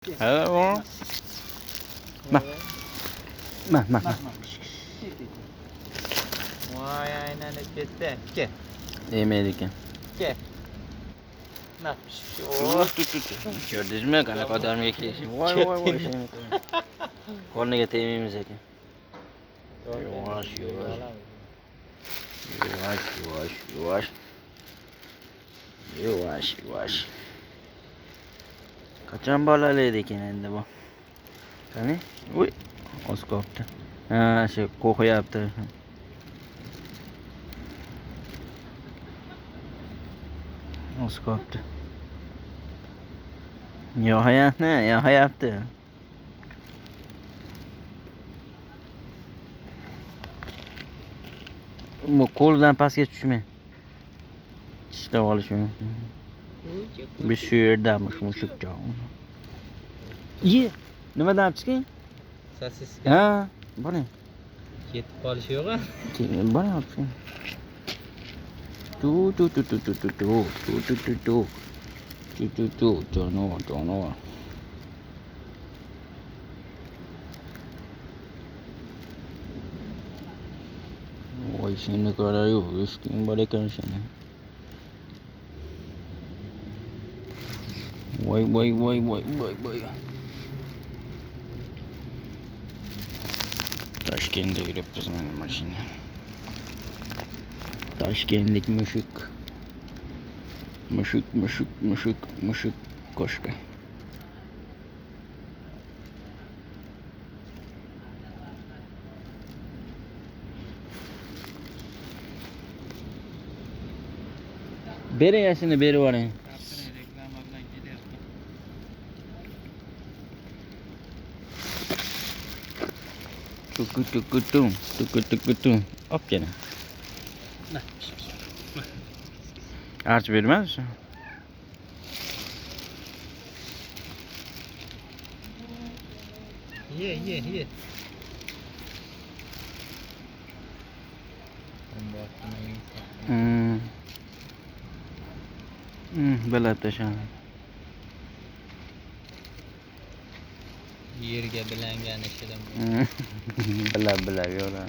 Hello. Ma. Ma. Voy aylanib ketdi. Kel. Yemaydi ekan. Kel. Na. Ko'rdingizmi qanaqa odamga kelishim? Voy. Qorniga tegmaymiz ekan. Yavash. Qachon bolalaydi ekan endi bu? Qani? Uy, oz qolibdi. Ha, shu qo'qyapti. Oz qolibdi. Yo'qyapti. Bu qo'ldan pastga tushmay. Tishlab olish mumkin. Bir shu yerdamish mushukcha. Nima dapchikin? Sosiska. Ha, boring. Ketib qolishi yo'q-a? Boring olib. Jonivor. Voy, seni ko'rayu, eshitding bor ekan seni. Voy. Toshkentda yuribmiz mana mashina. Toshkentlik mushuk ko'shka. Bering yashini berib yuboring. Reklama bilan kelyapti. Tukutum. Opkana. Na. Arch bermazmi? Ye. Bilib tashan. Yerga bilangan ishidan. Bilab yo'la.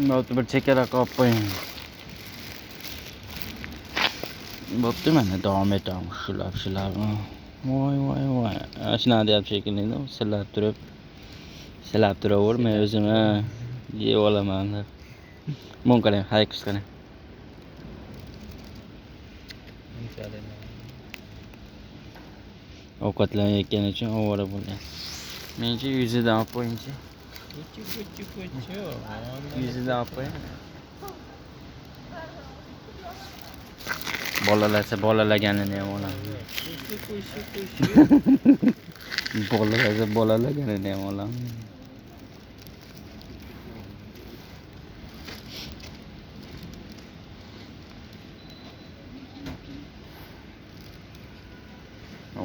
Bo'pti, bir chekara qolib qo'ying. Bo'pti, mana davom etamiz. Shulab. Voy. Ashuna deyapti shekilli, silab turavermay o'zim yeb olaman deb. Mon qarang, haykis qarang. Ovqatlanayotgani uchun ovora bo'lgan. Menchi yuzidan olib qo'yingchi. Kuchu. Yuzidan olib qo'ying. Bolalaganini ham olaman. Bolalaganini ham olaman.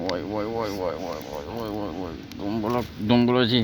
Voy. Domboloji.